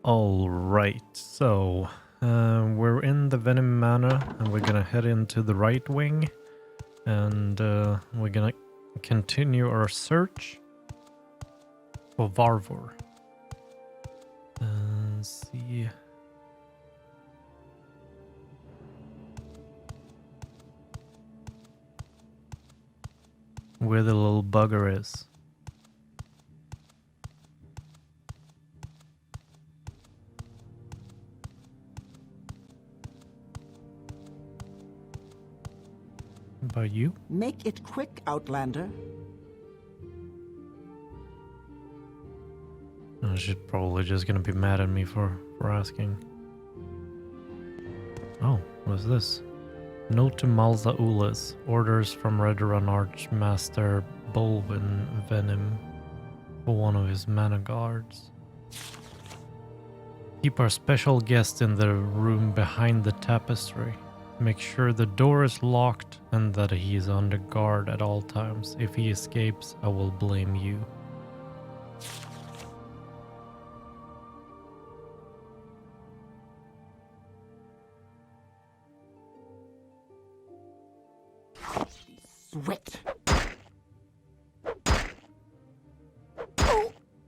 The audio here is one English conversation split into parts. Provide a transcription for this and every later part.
All right, so we're in the Venom Manor, and we're gonna head into the right wing, and we're gonna continue our search for Varvor. See. Where the little bugger is. About you? Make it quick, Outlander. She's probably just gonna be mad at me for asking. Oh, what's this? Note to Malza Ulis. Orders from Redrun Archmaster Bolvin Venom for one of his mana guards. Keep our special guest in the room behind the tapestry. Make sure the door is locked and that he is under guard at all times. If he escapes, I will blame you. Sweat.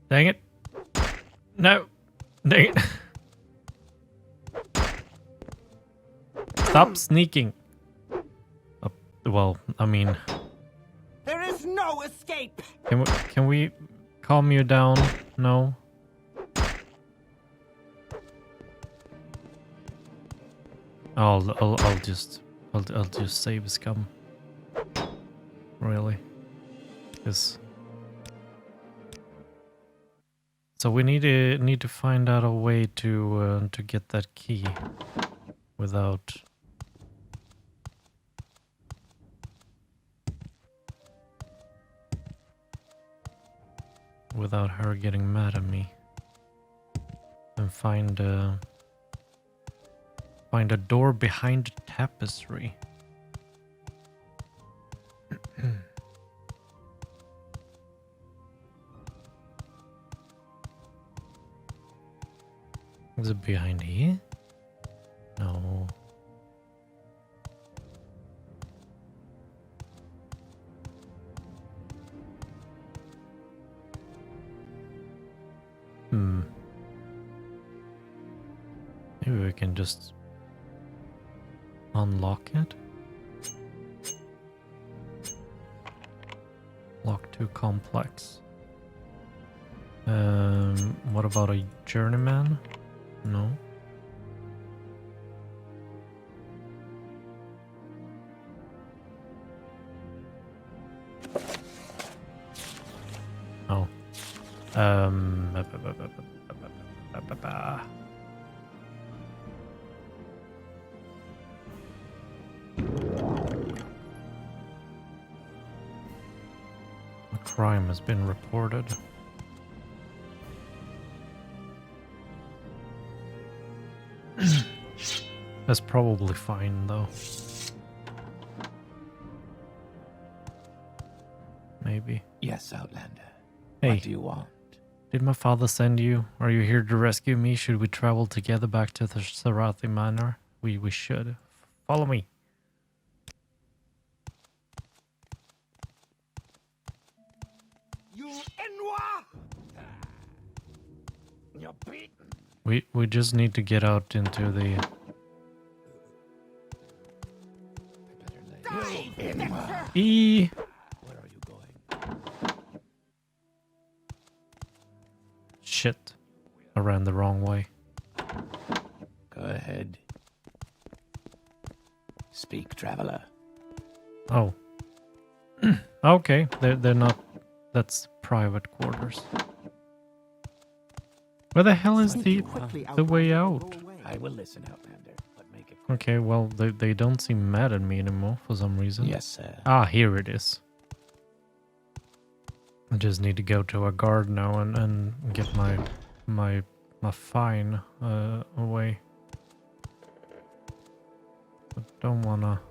Dang it. No. Dang it. Stop sneaking. Well, I mean... There is no escape! Can we calm you down? No? I'll just save scum. Really? Because... So we need to find out a way to get that key without her getting mad at me, and find a door behind the tapestry. Is it behind here? No. Maybe we can just unlock it. Lock too complex. What about a journeyman? No. Oh. A crime has been reported. That's probably fine, though. Maybe. Yes, Outlander. Hey. What do you want? Did my father send you? Are you here to rescue me? Should we travel together back to the Sarathi Manor? We should. Follow me. You Enwa! You're beaten. We just need to get out into the... E. Where are you going? Shit. I ran the wrong way. Go ahead. Speak, traveler. Oh. Okay. They're not... That's private quarters. Where the hell is the way out? I will listen, Outlander, but make it. Okay, well, they don't seem mad at me anymore for some reason. Yes, sir. Ah, here it is. I just need to go to a guard now and get my fine away. But don't wanna...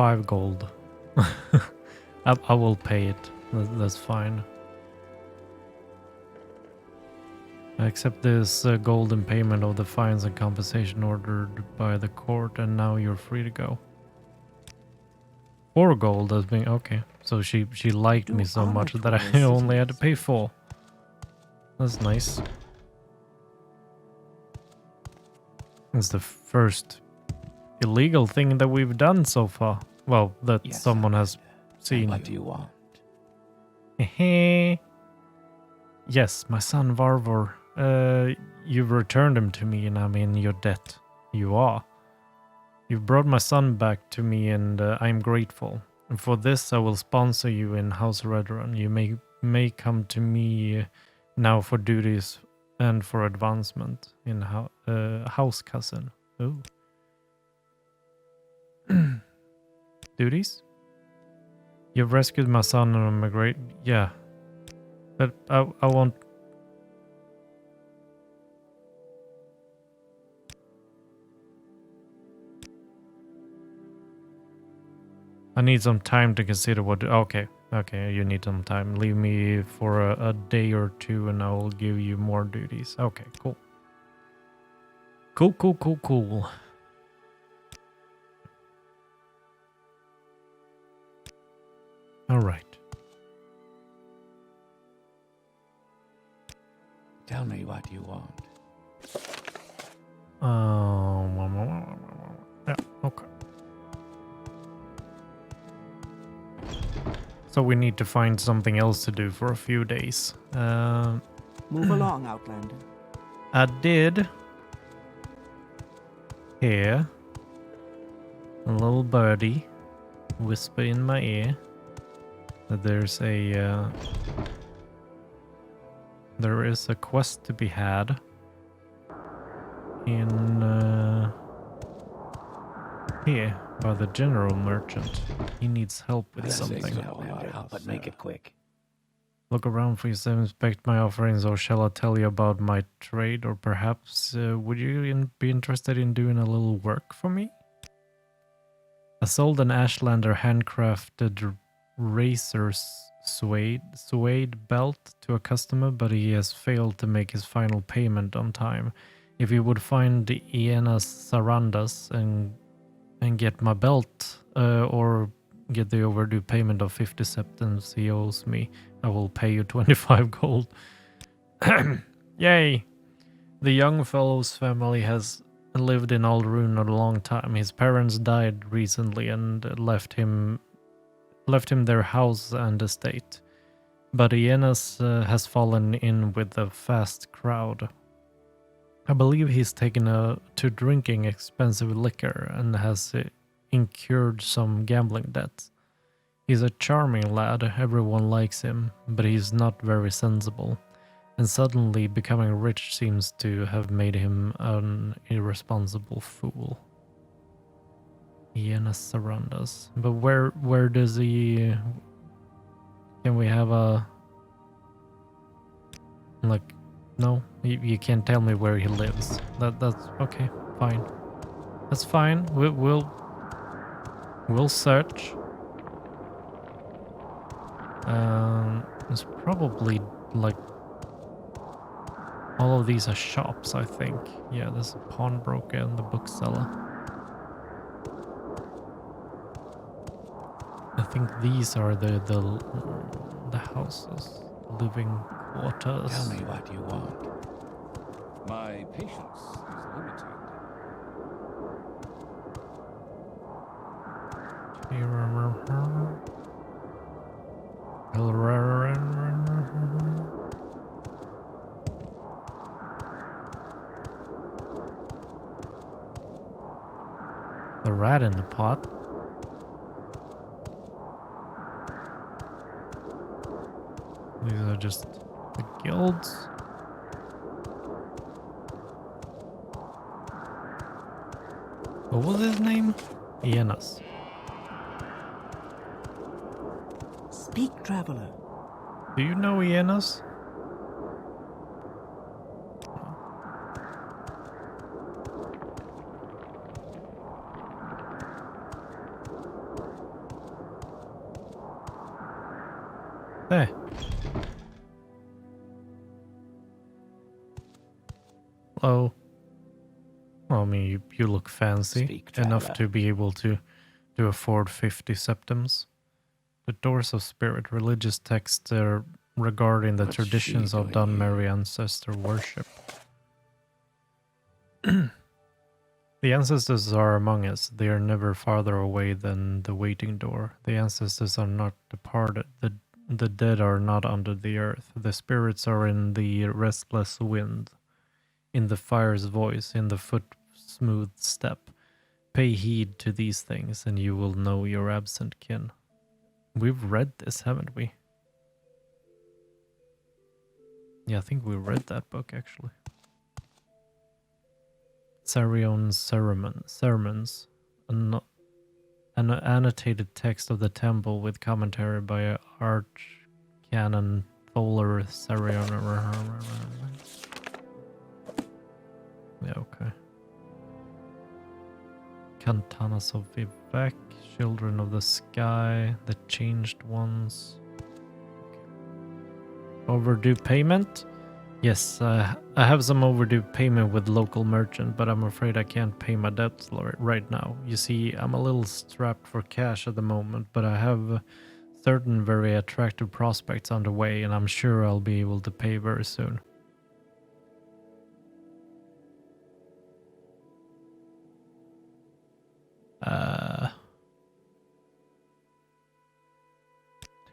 5 gold. I will pay it. That's fine. I accept this gold in payment of the fines and compensation ordered by the court, and now you're free to go. 4 gold has been okay. So she liked me so much that I only had to pay 4. That's nice. It's the first illegal thing that we've done so far. Well, that Yes, someone has And seen. what do you want? Yes, my son Varvor. You've returned him to me and I'm in your debt. You are. You've brought my son back to me and I'm grateful. And for this I will sponsor you in House Redrun. You may come to me now for duties and for advancement in House Cousin. Oh. Duties? You've rescued my son and I'm a great... Yeah. But I won't... I need some time to consider what... Okay. Okay, you need some time. Leave me for a day or two and I will give you more duties. Okay, cool. Cool. Alright. Tell me what you want. Yeah, okay. So we need to find something else to do for a few days. Move along, Outlander. I did hear a little birdie whisper in my ear that there is a quest to be had in here by the general merchant. He needs help with something. But make it quick. Look around for yourself, inspect my offerings, or shall I tell you about my trade? Or perhaps would you be interested in doing a little work for me? I sold an Ashlander handcrafted razor suede belt to a customer, but he has failed to make his final payment on time. If you would find the Iena's Sarandas and get my belt, or get the overdue payment of 50 septums he owes me, I will pay you 25 gold. Yay! The young fellow's family has lived in Aldrune a long time. His parents died recently and left him their house and estate. But Ienas has fallen in with a fast crowd. I believe he's taken to drinking expensive liquor and has incurred some gambling debts. He's a charming lad, everyone likes him, but he's not very sensible. And suddenly becoming rich seems to have made him an irresponsible fool. Ienas Sarandas. But where does he... Can we have a... Like... No, you can't tell me where he lives. That's okay, fine. That's fine. We'll search. It's probably like all of these are shops, I think. Yeah, there's a pawnbroker and the bookseller. I think these are the houses, living quarters. Tell me what you want. My patience is limited. The rat in the pot. These are just the guilds. What was his name? Ienas. Speak, traveler. Do you know Ienas? There. Hello. Well, I mean, you look fancy Speak, enough traveler. to be able to afford 50 septims. The Doors of Spirit, religious texts regarding the What's she traditions of doing Dunmerry here? ancestor worship. The ancestors are among us. They are never farther away than the waiting door. The ancestors are not departed. The dead are not under the earth. The spirits are in the restless wind, in the fire's voice, in the foot smooth step. Pay heed to these things, and you will know your absent kin. We've read this, haven't we? Yeah, I think we read that book, actually. Sarion's Sermons, an annotated text of the temple with commentary by Archcanon Tholer Sarion. Yeah, okay. Cantanas of Vivek, Children of the Sky, The Changed Ones. Overdue payment? Yes, I have some overdue payment with local merchant, but I'm afraid I can't pay my debts right now. You see, I'm a little strapped for cash at the moment, but I have certain very attractive prospects underway, and I'm sure I'll be able to pay very soon.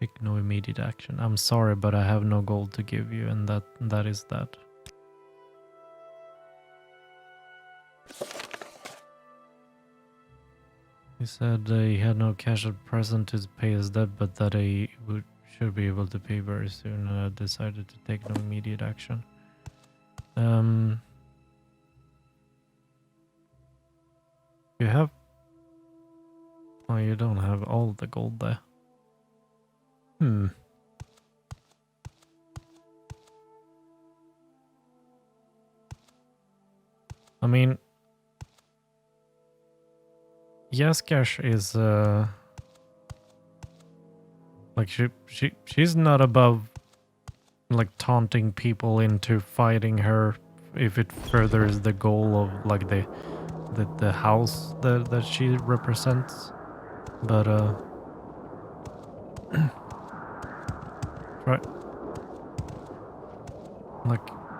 Take no immediate action. I'm sorry, but I have no gold to give you, and that is that. He said he had no cash at present to pay his debt, but that he should be able to pay very soon, and I decided to take no immediate action. You have... Oh, you don't have all the gold there. I mean... Yaskash is, like, she's not above, like, taunting people into fighting her if it furthers the goal of, like, the house that she represents. But,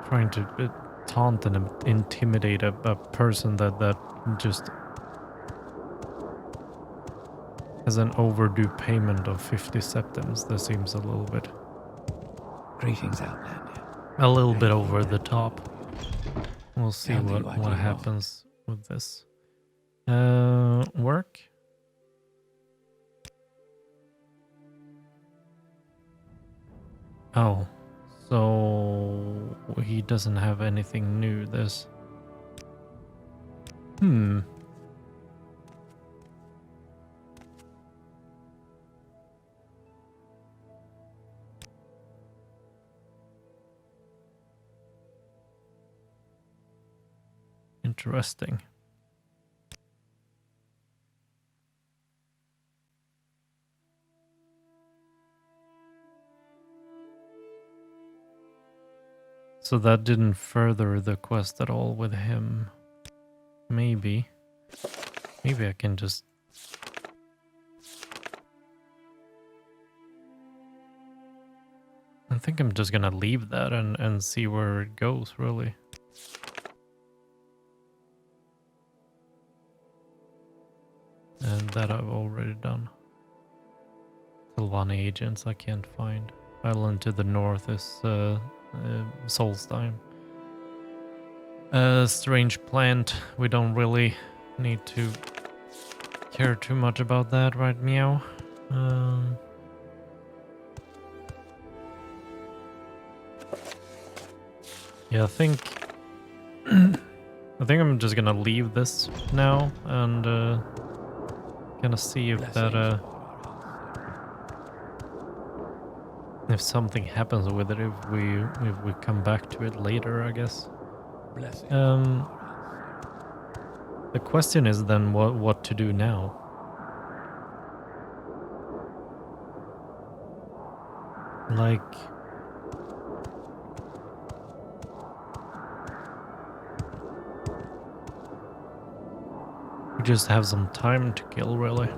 trying to taunt and intimidate a person that just has an overdue payment of 50 septims. That seems a little bit... Greetings, Outlander. A little bit over the top. We'll see Tell me what what you happens with this. Work? Oh, so he doesn't have anything new. There's... Interesting. So that didn't further the quest at all with him. Maybe I can just... I think I'm just gonna leave that and see where it goes, really. And that I've already done. Sylvani agents I can't find. Island to the north is Solstheim. Strange plant. We don't really need to care too much about that, right, meow? Yeah, I think I'm just gonna leave this now and gonna see if that if something happens with it, if we come back to it later, I guess. The question is then what to do now. Like, we just have some time to kill, really.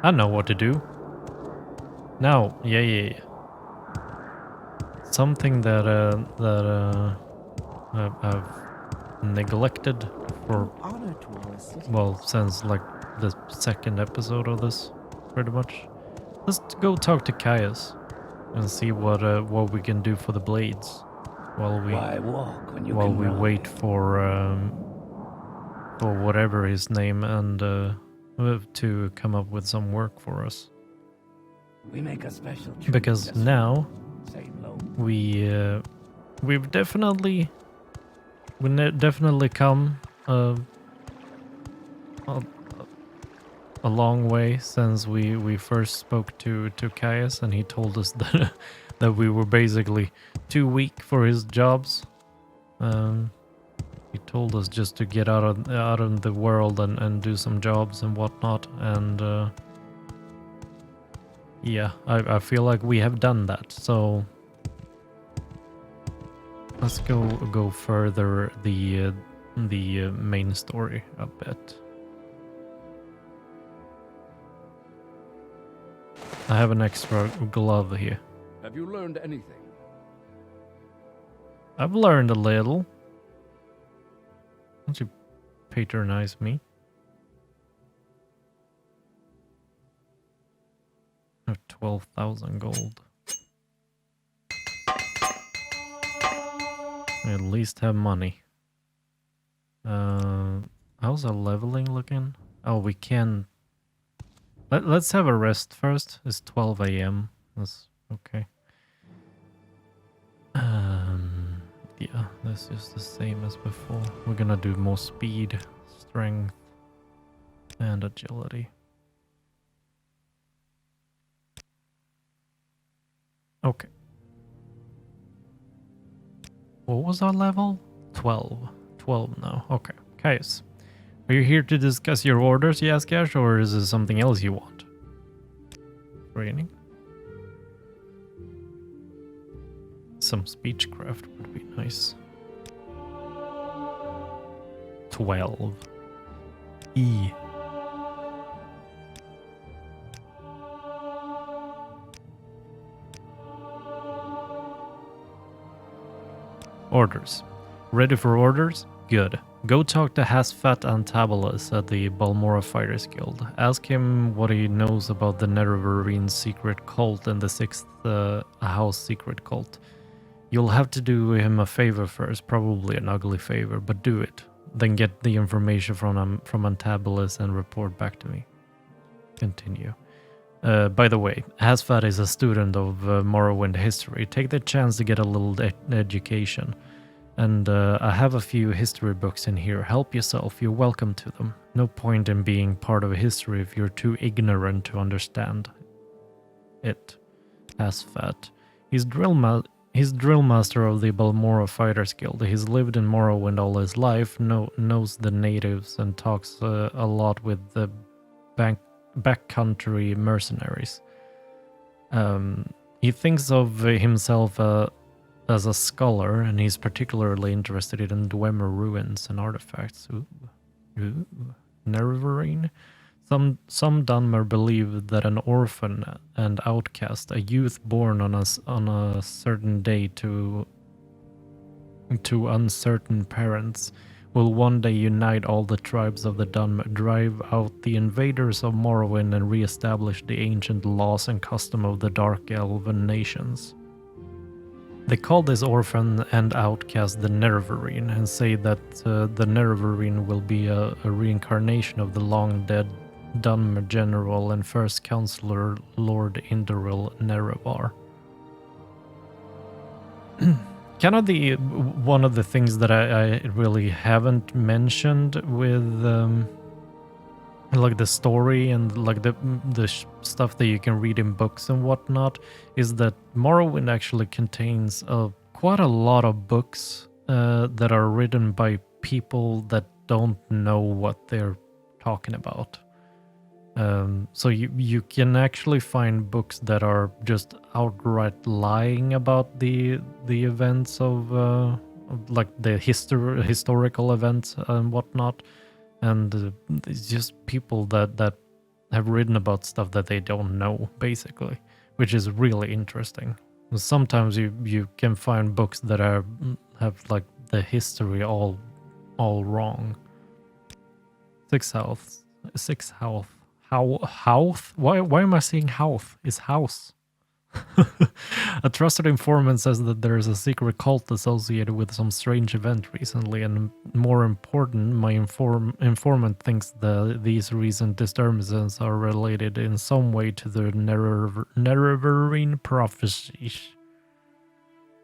I know what to do. Now, yeah. Something that I've neglected for, Honor to our city. well, since like the second episode of this, pretty much. Let's go talk to Caius and see what we can do for the blades while we Why walk when you while can we ride? wait for whatever his name and to come up with some work for us. We make a special trip Because just now same low. we've definitely come a, a long way since we first spoke to Caius, and he told us that that we were basically too weak for his jobs. He told us just to get out of the world and do some jobs and whatnot, and yeah, I feel like we have done that. So let's go further the main story a bit. I have an extra glove here. Have you learned anything? I've learned a little. Don't you patronize me? I have 12,000 gold. I at least have money. How's our leveling looking? Oh, we can. Let's have a rest first. It's 12 a.m. That's okay. Yeah, this is the same as before. We're gonna do more speed, strength, and agility. Okay. What was our level? 12. 12 now. Okay. Caius, are you here to discuss your orders, Yaskash, or is this something else you want? Training? Some speechcraft would be nice. 12. E. Orders. Ready for orders? Good. Go talk to Hasfat Antabalus at the Balmora Fighters Guild. Ask him what he knows about the Nerevarine secret cult and the 6th House secret cult. You'll have to do him a favor first, probably an ugly favor, but do it. Then get the information from Antabalus and report back to me. Continue. By the way, Hasfat is a student of Morrowind history. Take the chance to get a little education. And I have a few history books in here. Help yourself, you're welcome to them. No point in being part of history if you're too ignorant to understand it. Hasfat. He's drill master of the Balmora Fighters Guild. He's lived in Morrowind all his life, knows the natives, and talks a lot with the backcountry mercenaries. He thinks of himself as a scholar, and he's particularly interested in Dwemer ruins and artifacts. Ooh. Nerevarine? Some Dunmer believe that an orphan and outcast, a youth born on a certain day to uncertain parents, will one day unite all the tribes of the Dunmer, drive out the invaders of Morrowind, and re-establish the ancient laws and custom of the Dark Elven nations. They call this orphan and outcast the Nerevarine, and say that the Nerevarine will be a reincarnation of the long-dead Dunmer general and first counselor Lord Indoril Nerevar. Kind of one of the things that I really haven't mentioned with like the story and like the stuff that you can read in books and whatnot is that Morrowind actually contains quite a lot of books that are written by people that don't know what they're talking about. So you can actually find books that are just outright lying about the events of like the historical events and whatnot, and it's just people that have written about stuff that they don't know, basically, which is really interesting. Sometimes you can find books that have like the history all wrong. Six health. Health? Why am I saying health? It's house. A trusted informant says that there is a secret cult associated with some strange event recently, and more important, my informant thinks that these recent disturbances are related in some way to the Nerevarine prophecies.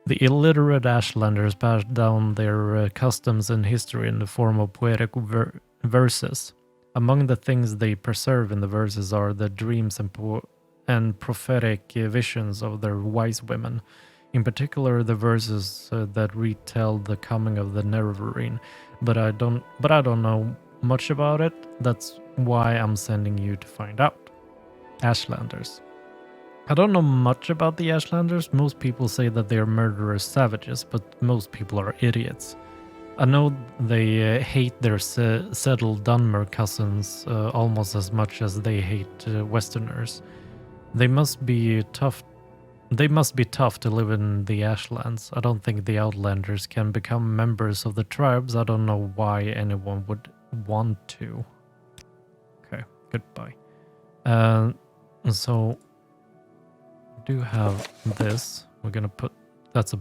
The illiterate Ashlanders passed down their customs and history in the form of poetic verses. Among the things they preserve in the verses are the dreams and prophetic visions of their wise women. In particular, the verses that retell the coming of the Nerevarine. But I don't know much about it. That's why I'm sending you to find out. Ashlanders. I don't know much about the Ashlanders. Most people say that they are murderous savages, but most people are idiots. I know they hate their settled Dunmer cousins almost as much as they hate Westerners. They must be tough. They must be tough to live in the Ashlands. I don't think the Outlanders can become members of the tribes. I don't know why anyone would want to. Okay, goodbye. So do have this. We're gonna put, that's a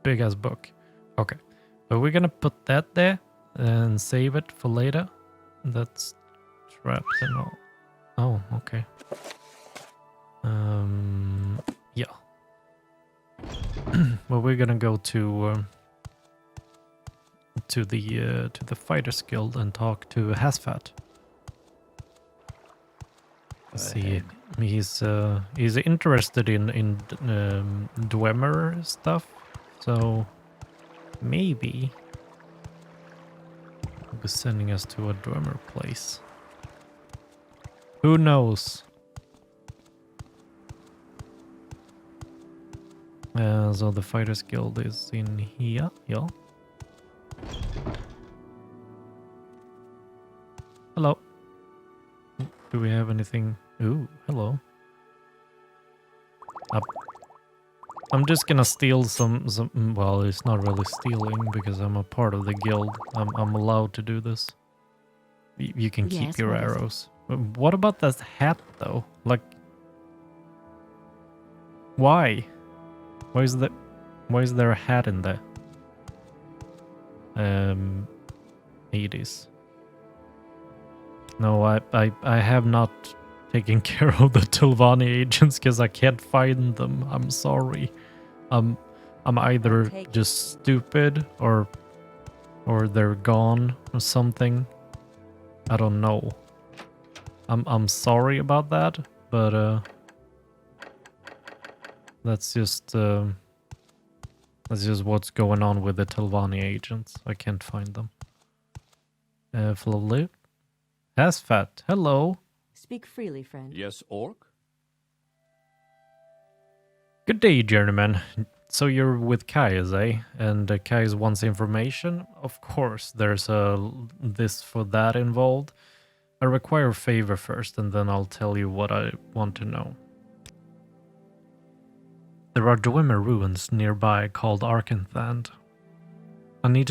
big ass book. Okay, but we're gonna put that there and save it for later. That's trapped and all. Oh, okay. Yeah. Well, we're gonna go to the Fighters Guild and talk to Hasfat. See, he's interested in Dwemer stuff, so maybe he'll be sending us to a Dwemer place. Who knows? So the Fighters Guild is in here, yeah. Hello. Do we have anything? Ooh, hello. I'm just gonna steal some. Well, it's not really stealing because I'm a part of the guild. I'm allowed to do this. You can keep Yes, your what is it? arrows. What about that hat though? Like, why? Why is there a hat in there? Hades. No, I have not taken care of the Tilvani agents because I can't find them. I'm sorry. I'm either just stupid or they're gone or something. I don't know. I'm sorry about that, but that's just what's going on with the Tilvani agents. I can't find them. Flip. Hasfat, hello. Speak freely, friend. Yes, Orc? Good day, journeyman. So you're with Kai's, eh? And Kai's wants information? Of course, there's this for that involved. I require a favor first, and then I'll tell you what I want to know. There are Dwemer ruins nearby called Arkenthand. I need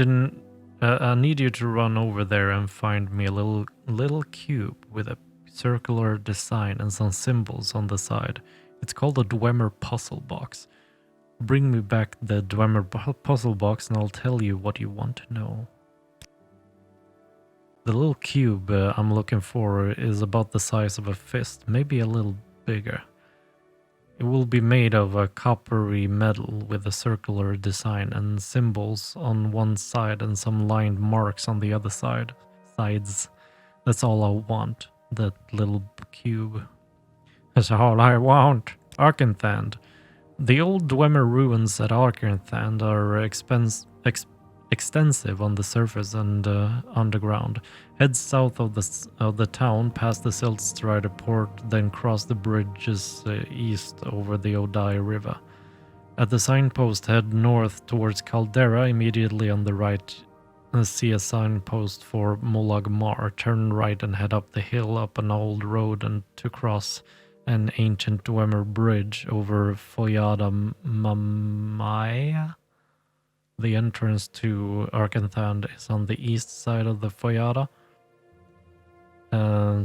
you to run over there and find me a little cube with a circular design and some symbols on the side. It's called a Dwemer puzzle box. Bring me back the Dwemer puzzle box and I'll tell you what you want to know. The little cube I'm looking for is about the size of a fist, maybe a little bigger. It will be made of a coppery metal with a circular design and symbols on one side and some lined marks on the other sides. That's all I want, that little cube. That's all I want. Arkenthand. The old Dwemer ruins at Arkenthand are extensive on the surface and underground. Head south of the town, past the Siltstrider port, then cross the bridges east over the Odai River. At the signpost, head north towards Caldera. Immediately on the right, see a signpost for Molag Mar. Turn right and head up the hill, up an old road, and to cross an ancient Dwemer bridge over Foyada Mamaya. The entrance to Arkanthand is on the east side of the Foyada.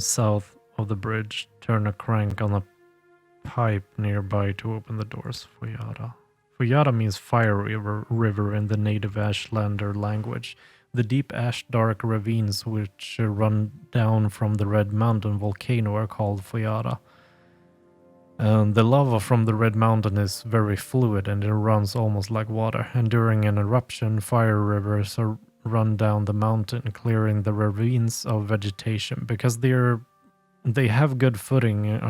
South of the bridge, turn a crank on a pipe nearby to open the doors. Foyada. Foyada means fire river in the native Ashlander language. The deep ash-dark ravines which run down from the Red Mountain volcano are called Foyada. The lava from the Red Mountain is very fluid and it runs almost like water. And during an eruption, fire rivers are run down the mountain, clearing the ravines of vegetation. Because they have good footing,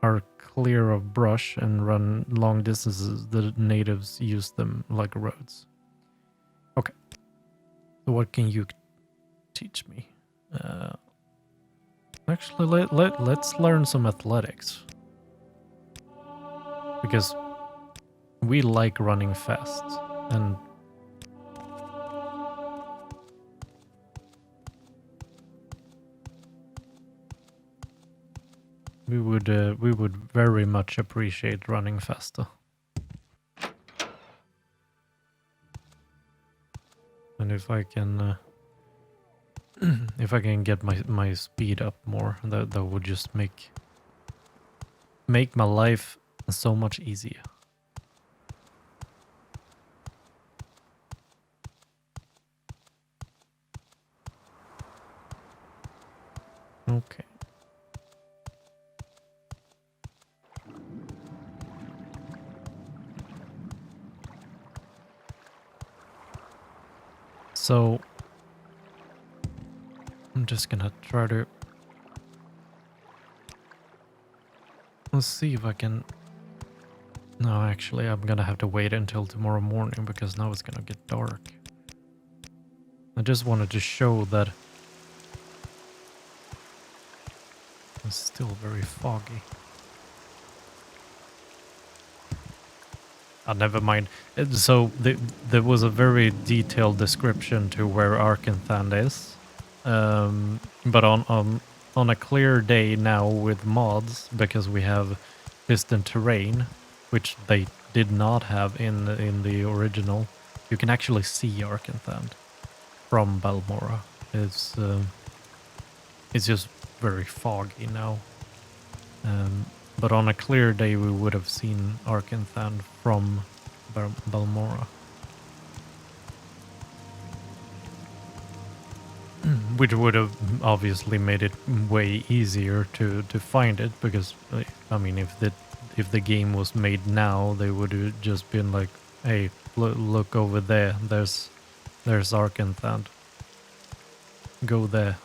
are clear of brush and run long distances, the natives use them like roads. Okay. So what can you teach me? Actually, let's learn some athletics. Because we like running fast. And we would very much appreciate running faster. And if I can get my speed up more, that would just make my life so much easier. Okay. So I'm just gonna try to... Let's see if I can... No, actually, I'm gonna have to wait until tomorrow morning because now it's gonna get dark. I just wanted to show that it's still very foggy. Never mind. So there was a very detailed description to where Arkanthand is. But on a clear day now with mods, because we have distant terrain, which they did not have in the original, you can actually see Arkanthand from Balmora. It's just very foggy now. But on a clear day, we would have seen Arkanthand from Balmora. Which would have obviously made it way easier to find it, because, I mean, if the game was made now, they would have just been like, hey, look over there, there's Arkanthand. Go there.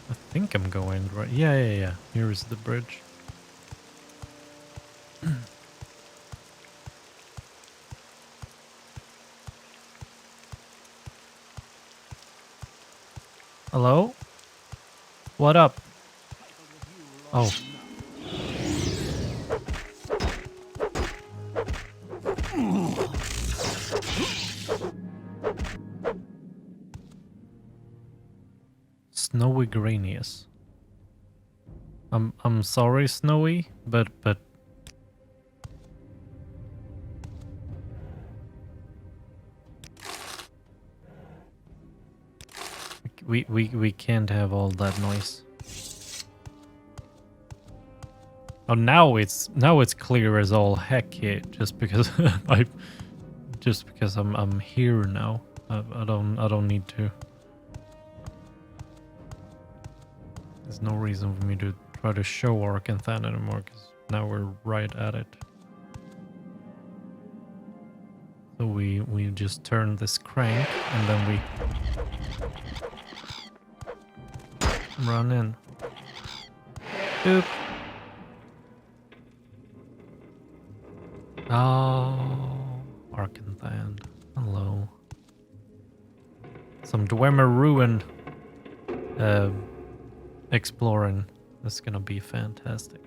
I think I'm going right. Yeah. Here is the bridge. Hello? What up? Oh. Snowy Granius. I'm sorry, Snowy, but we can't have all that noise. Oh, now it's clear as all heck here, just because I'm here now. I don't need to. There's no reason for me to try to show Arcanthan anymore, because now we're right at it. So we just turn this crank and then we run in. Boop. Oh, Arcanthan. Hello. Some Dwemer ruin exploring. This is gonna be fantastic.